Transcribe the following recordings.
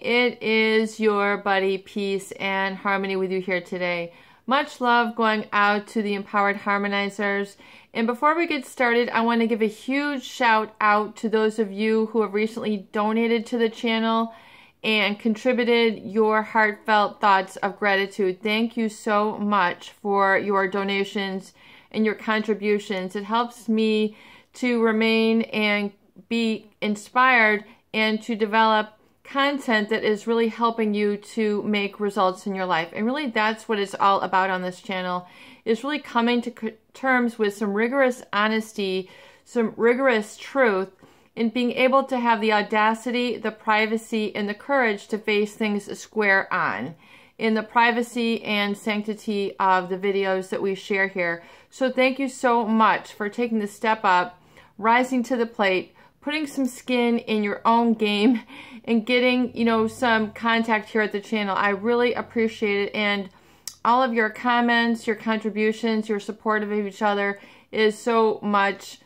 it is your buddy Peace and Harmony with you here today. Much love going out to the Empowered Harmonizers. And before we get started, I want to give a huge shout out to those of you who have recently donated to the channel and contributed your heartfelt thoughts of gratitude. Thank you so much for your donations and your contributions. It helps me to remain and be inspired and to develop content that is really helping you to make results in your life. And really that's what it's all about on this channel, is really coming to terms with some rigorous honesty, some rigorous truth, and being able to have the audacity, the privacy, and the courage to face things square on in the privacy and sanctity of the videos that we share here. So thank you so much for taking the step up, rising to the plate, putting some skin in your own game, and getting, some contact here at the channel. I really appreciate it. And all of your comments, your contributions, your support of each other is so much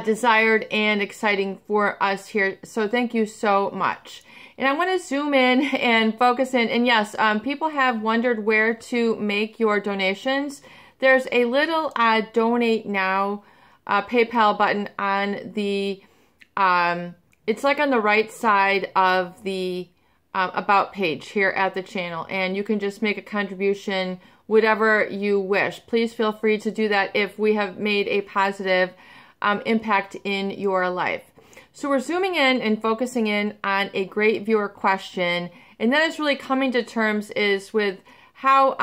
desired and exciting for us here. So thank you so much. And I want to zoom in and focus in. And yes, people have wondered where to make your donations. There's a little donate now PayPal button on the, it's like on the right side of the about page here at the channel. And you can just make a contribution, whatever you wish. Please feel free to do that if we have made a positive impact in your life. So we're zooming in and focusing in on a great viewer question. And that is really coming to terms is with how,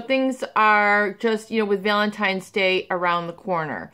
things are just, with Valentine's Day around the corner.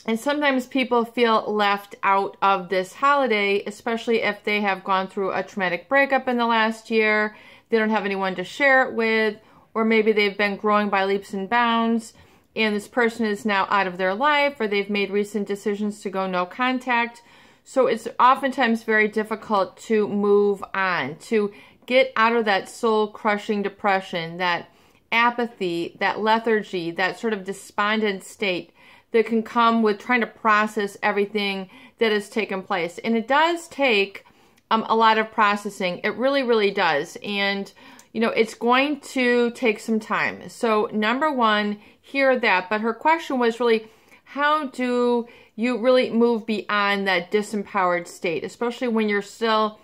And sometimes people feel left out of this holiday, especially if they have gone through a traumatic breakup in the last year, they don't have anyone to share it with, or maybe they've been growing by leaps and bounds, and this person is now out of their life, or they've made recent decisions to go no contact. So it's oftentimes very difficult to move on, to get out of that soul-crushing depression, that apathy, that lethargy, that sort of despondent state that can come with trying to process everything that has taken place. And it does take a lot of processing. It really, really does. And, it's going to take some time. So number one, hear that. But her question was really, how do you really move beyond that disempowered state, especially when you're still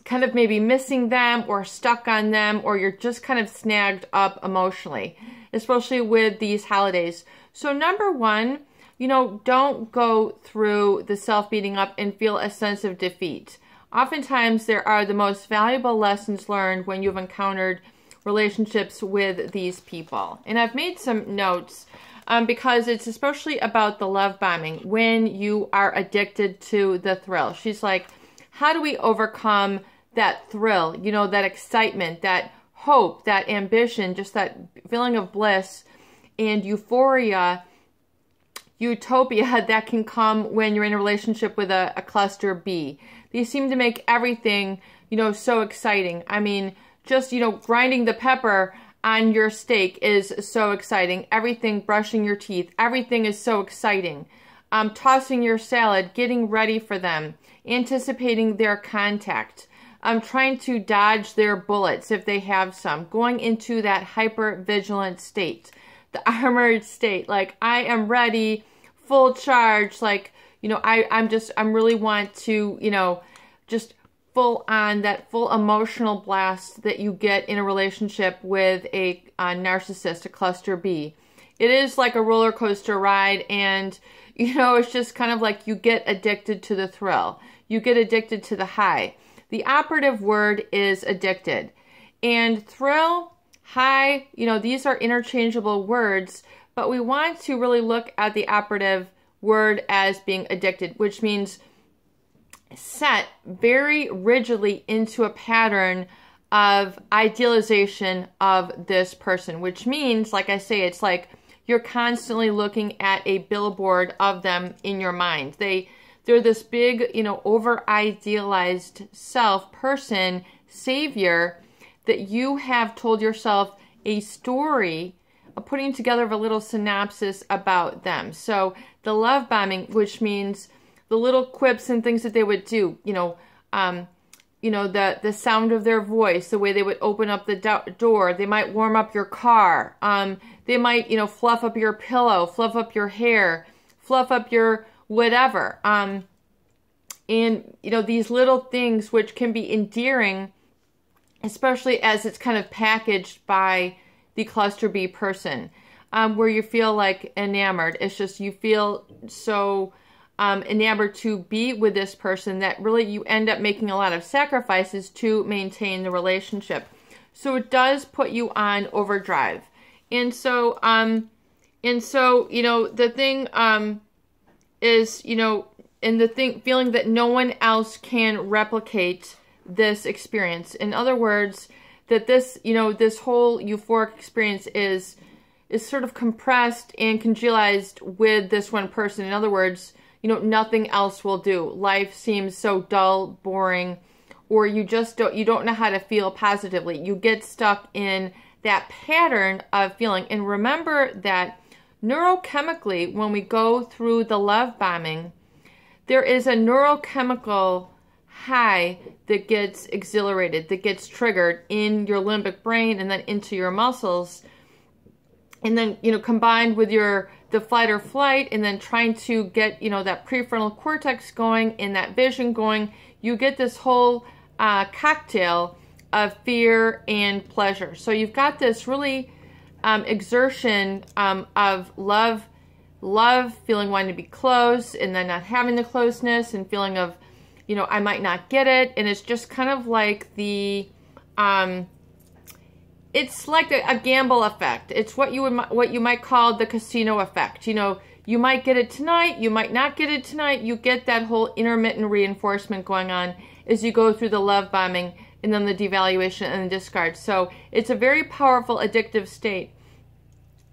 kind of maybe missing them or stuck on them, or you're just kind of snagged up emotionally, especially with these holidays. So number one, don't go through the self-beating up and feel a sense of defeat. Oftentimes there are the most valuable lessons learned when you've encountered relationships with these people. And I've made some notes because it's especially about the love bombing, when you are addicted to the thrill. She's like, how do we overcome that thrill, that excitement, that hope, that ambition, just that feeling of bliss and euphoria, utopia that can come when you're in a relationship with a cluster B. These seem to make everything, so exciting. I mean, just, grinding the pepper on your steak is so exciting. Everything, brushing your teeth, everything is so exciting. Tossing your salad, getting ready for them, anticipating their contact, trying to dodge their bullets if they have some, going into that hyper-vigilant state, the armored state, like I am ready, full charge, like, I'm really want to, just full on that full emotional blast that you get in a relationship with a narcissist, a cluster B. It is like a roller coaster ride, and, it's just kind of like you get addicted to the thrill. You get addicted to the high. The operative word is addicted. And thrill, high, these are interchangeable words, but we want to really look at the operative word as being addicted, which means set very rigidly into a pattern of idealization of this person, which means, like I say, it's like you're constantly looking at a billboard of them in your mind. They're this big, over-idealized self, person, savior, that you have told yourself a story, putting together a little synopsis about them. So the love bombing, which means the little quips and things that they would do, you know, the sound of their voice, the way they would open up the door. They might warm up your car. They might, you know, fluff up your pillow, fluff up your hair, fluff up your whatever. And, you know, these little things which can be endearing, especially as it's kind of packaged by the cluster B person, where you feel like enamored. It's just, you feel so enamored to be with this person that really you end up making a lot of sacrifices to maintain the relationship. So it does put you on overdrive. And so, you know, the thing is, you know, and the thing, feeling that no one else can replicate this experience. In other words, that this, you know, this whole euphoric experience is sort of compressed and congealized with this one person. In other words, you know, nothing else will do. Life seems so dull, boring, or you just don't know how to feel positively. You get stuck in that pattern of feeling. And remember that neurochemically, when we go through the love bombing, there is a neurochemical high that gets exhilarated, that gets triggered in your limbic brain and then into your muscles. And then, you know, combined with the fight or flight, and then trying to get, you know, that prefrontal cortex going and that vision going, you get this whole cocktail of fear and pleasure. So you've got this really exertion of love, feeling wanting to be close, and then not having the closeness, and feeling of, you know, I might not get it. And it's just kind of like the, it's like a gamble effect. It's what you might call the casino effect. You know, you might get it tonight, you might not get it tonight. You get that whole intermittent reinforcement going on as you go through the love bombing and then the devaluation and the discard. So it's a very powerful addictive state.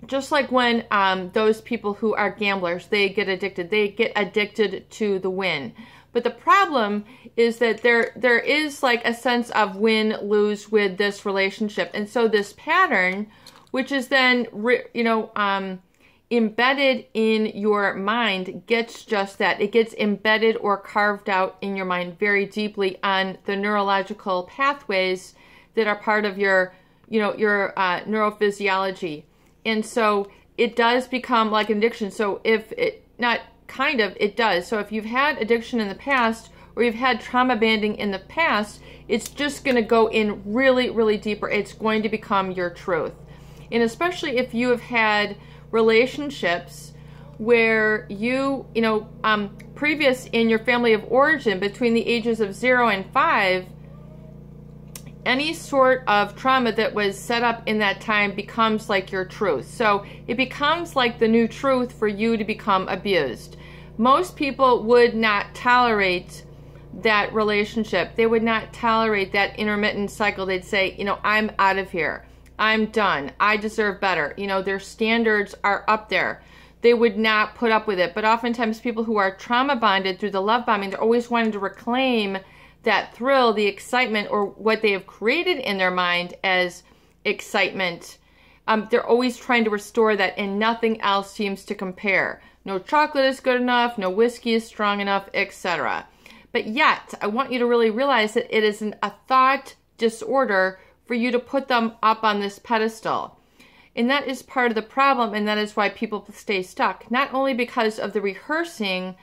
Just like when those people who are gamblers, they get addicted to the win. But the problem is that there is like a sense of win-lose with this relationship. And so this pattern, which is then, you know, embedded in your mind, gets just that. It gets embedded or carved out in your mind very deeply on the neurological pathways that are part of your, you know, your neurophysiology. And so it does become like an addiction. So if it, not kind of, it does. So if you've had addiction in the past, or you've had trauma banding in the past, it's just going to go in really, really deeper. It's going to become your truth. And especially if you have had relationships where you know, previous in your family of origin, between the ages of 0 and 5, any sort of trauma that was set up in that time becomes like your truth. So it becomes like the new truth for you to become abused. Most people would not tolerate that relationship. They would not tolerate that intermittent cycle. They'd say, you know, I'm out of here. I'm done. I deserve better. You know, their standards are up there. They would not put up with it. But oftentimes people who are trauma bonded through the love bombing, they're always wanting to reclaim that thrill, the excitement, or what they have created in their mind as excitement. They're always trying to restore that, and nothing else seems to compare. No chocolate is good enough, no whiskey is strong enough, etc. But yet, I want you to really realize that it is a thought disorder for you to put them up on this pedestal. And that is part of the problem, and that is why people stay stuck. Not only because of the rehearsing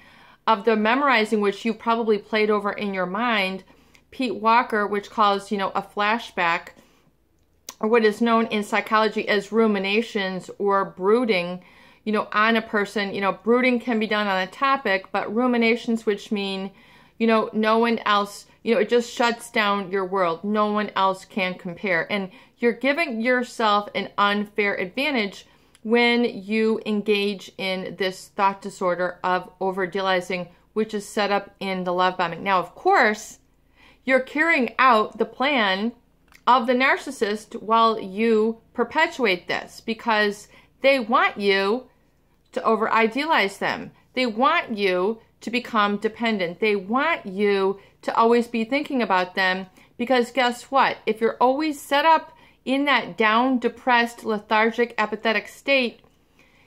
of the memorizing, which you probably played over in your mind, Pete Walker, which calls, you know, a flashback, or what is known in psychology as ruminations or brooding, you know, on a person. You know, brooding can be done on a topic, but ruminations, which mean, you know, no one else, you know, it just shuts down your world. No one else can compare. And you're giving yourself an unfair advantage when you engage in this thought disorder of over-idealizing, which is set up in the love bombing. Now, of course, you're carrying out the plan of the narcissist while you perpetuate this, because they want you to over-idealize them. They want you to become dependent. They want you to always be thinking about them, because guess what? If you're always set up in that down, depressed, lethargic, apathetic state,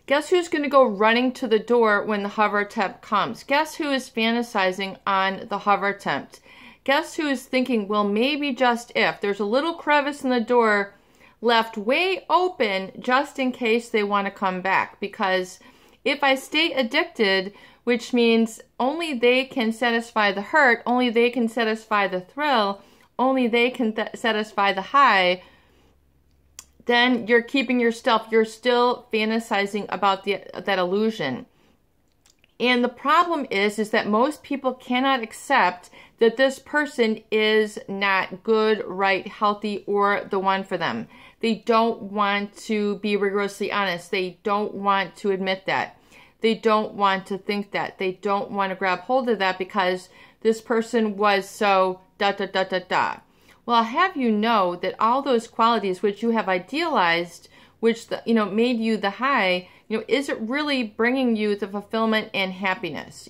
guess who's going to go running to the door when the hover attempt comes? Guess who is fantasizing on the hover attempt? guess who is thinking, well, maybe just if. There's a little crevice in the door left way open just in case they want to come back. Because if I stay addicted, which means only they can satisfy the hurt, only they can satisfy the thrill, only they can satisfy the high, then you're keeping yourself, you're still fantasizing about that illusion. And the problem is that most people cannot accept that this person is not good, right, healthy, or the one for them. They don't want to be rigorously honest. They don't want to admit that. They don't want to think that. They don't want to grab hold of that because this person was so da da da da da. Well, I'll have you know that all those qualities which you have idealized, which made you the high, is it really bringing you the fulfillment and happiness?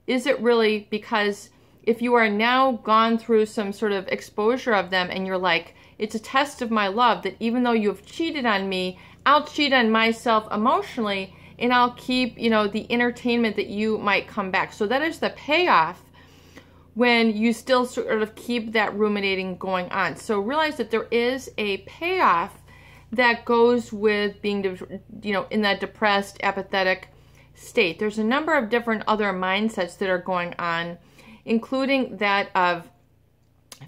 Is it really? Because if you are now gone through some sort of exposure of them and you're like, it's a test of my love that even though you have cheated on me, I'll cheat on myself emotionally and I'll keep, the entertainment that you might come back. So that is the payoff when you still sort of keep that ruminating going on. So realize that there is a payoff that goes with being, in that depressed, apathetic state. There's a number of different other mindsets that are going on, including that of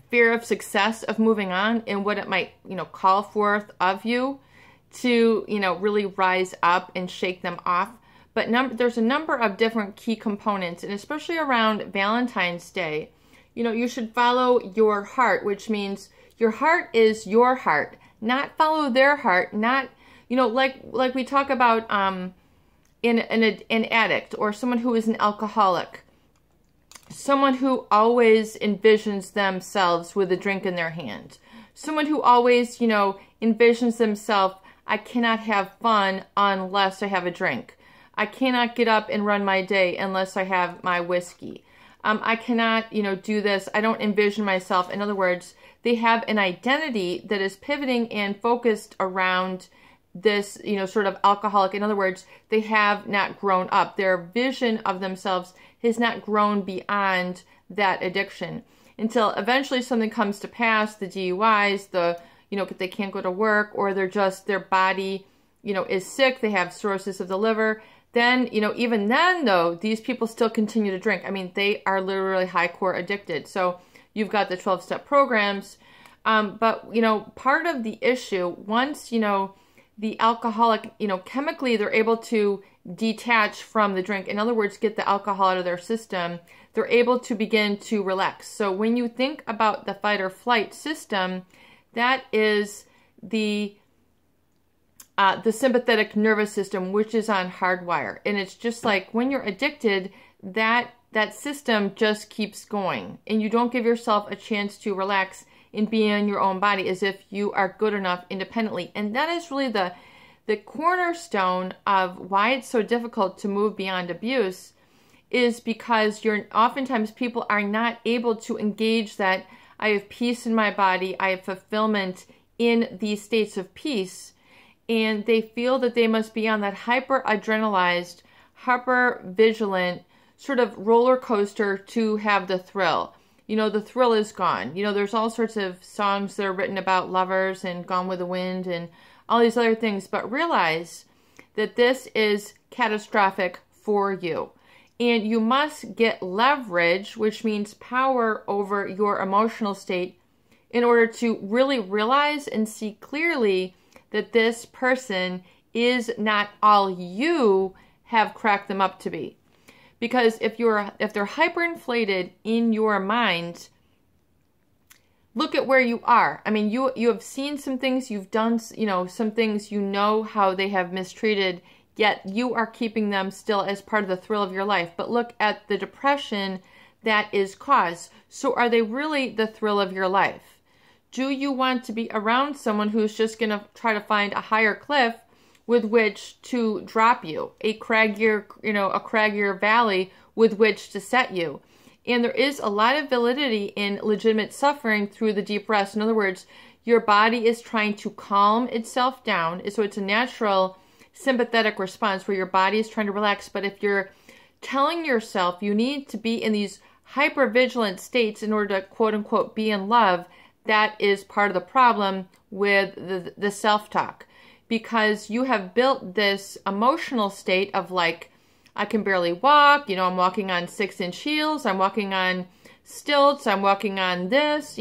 fear of success, of moving on, and what it might, call forth of you to, really rise up and shake them off. But there's a number of different key components, and especially around Valentine's Day, you should follow your heart, which means your heart is your heart, not follow their heart, not, like we talk about an addict or someone who is an alcoholic, someone who always envisions themselves with a drink in their hand, someone who always, envisions themselves, I cannot have fun unless I have a drink. I cannot get up and run my day unless I have my whiskey. I cannot, do this. I don't envision myself. In other words, they have an identity that is pivoting and focused around this, sort of alcoholic. In other words, they have not grown up. Their vision of themselves has not grown beyond that addiction until eventually something comes to pass, the DUIs, they can't go to work, or their body, is sick. They have cirrhosis of the liver. Then, even then, though, these people still continue to drink. I mean, they are literally high-core addicted. So you've got the 12-step programs. But, part of the issue, once, the alcoholic, chemically, they're able to detach from the drink. In other words, get the alcohol out of their system. They're able to begin to relax. So when you think about the fight or flight system, that is the sympathetic nervous system, which is on hardwire. And it's just like when you're addicted, that system just keeps going. And you don't give yourself a chance to relax and be in your own body as if you are good enough independently. And that is really the cornerstone of why it's so difficult to move beyond abuse, is because oftentimes people are not able to engage that I have peace in my body, I have fulfillment in these states of peace. And they feel that they must be on that hyper-adrenalized, hyper-vigilant sort of roller coaster to have the thrill. The thrill is gone. There's all sorts of songs that are written about lovers and Gone with the Wind and all these other things. But realize that this is catastrophic for you. And you must get leverage, which means power over your emotional state, in order to really realize and see clearly that this person is not all you have cracked them up to be. Because if they're hyperinflated in your mind, look at where you are. I mean, you have seen some things, you've done, some things, how they have mistreated, yet you are keeping them still as part of the thrill of your life. But look at the depression that is caused. So are they really the thrill of your life? Do you want to be around someone who's just going to try to find a higher cliff with which to drop you, a craggier valley with which to set you? And there is a lot of validity in legitimate suffering through the deep rest. In other words, your body is trying to calm itself down. So it's a natural sympathetic response where your body is trying to relax. But if you're telling yourself you need to be in these hypervigilant states in order to quote unquote be in love, that is part of the problem with the self-talk. Because you have built this emotional state of like, I can barely walk, I'm walking on 6-inch heels, I'm walking on stilts, I'm walking on this,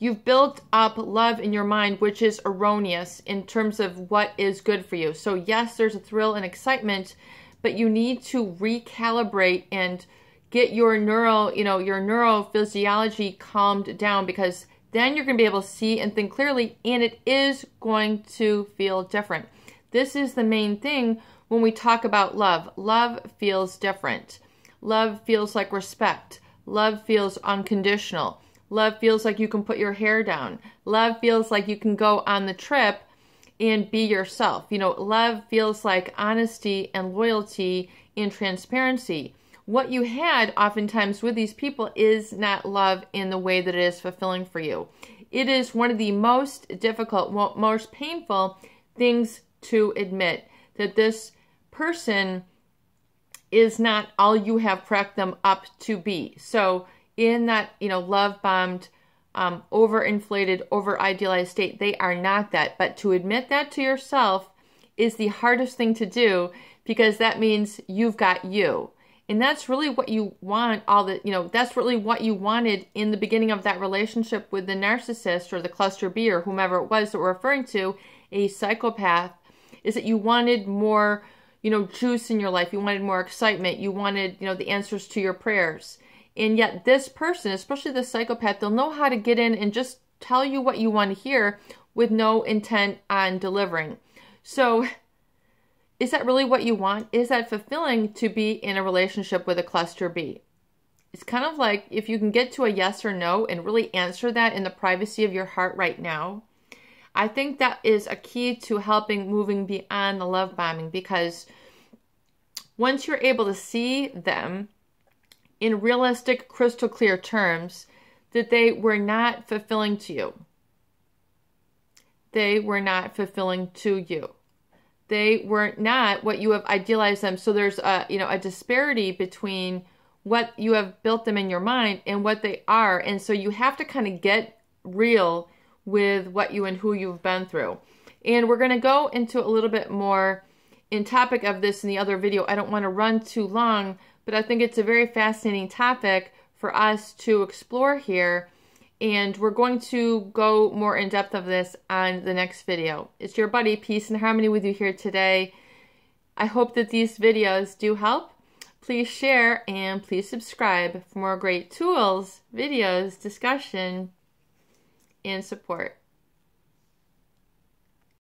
You've built up love in your mind, which is erroneous in terms of what is good for you. So yes, there's a thrill and excitement, but you need to recalibrate and get your neurophysiology calmed down, because then you're going to be able to see and think clearly, and it is going to feel different. This is the main thing when we talk about love. Love feels different. Love feels like respect. Love feels unconditional. Love feels like you can put your hair down. Love feels like you can go on the trip and be yourself. Love feels like honesty and loyalty and transparency. What you had oftentimes with these people is not love in the way that it is fulfilling for you. It is one of the most difficult, most painful things to admit, that this person is not all you have cracked them up to be. So in that, love-bombed, overinflated, over-idealized state, they are not that. But to admit that to yourself is the hardest thing to do, because that means you've got you. And that's really what you want, that's really what you wanted in the beginning of that relationship with the narcissist or the cluster B or whomever it was that we're referring to, a psychopath, is that you wanted more, juice in your life. You wanted more excitement. You wanted, the answers to your prayers. And yet this person, especially the psychopath, they'll know how to get in and just tell you what you want to hear with no intent on delivering. So is that really what you want? Is that fulfilling to be in a relationship with a cluster B? It's kind of like if you can get to a yes or no and really answer that in the privacy of your heart right now. I think that is a key to helping moving beyond the love bombing, because once you're able to see them in realistic, crystal clear terms, that they were not fulfilling to you. They were not fulfilling to you. They were not what you have idealized them. So there's a disparity between what you have built them in your mind and what they are. And so you have to kind of get real with what you and who you've been through. And we're going to go into a little bit more in topic of this in the other video. I don't want to run too long, but I think it's a very fascinating topic for us to explore here. And we're going to go more in depth of this on the next video. It's your buddy, Peace and Harmony, with you here today. I hope that these videos do help. Please share and please subscribe for more great tools, videos, discussion, and support.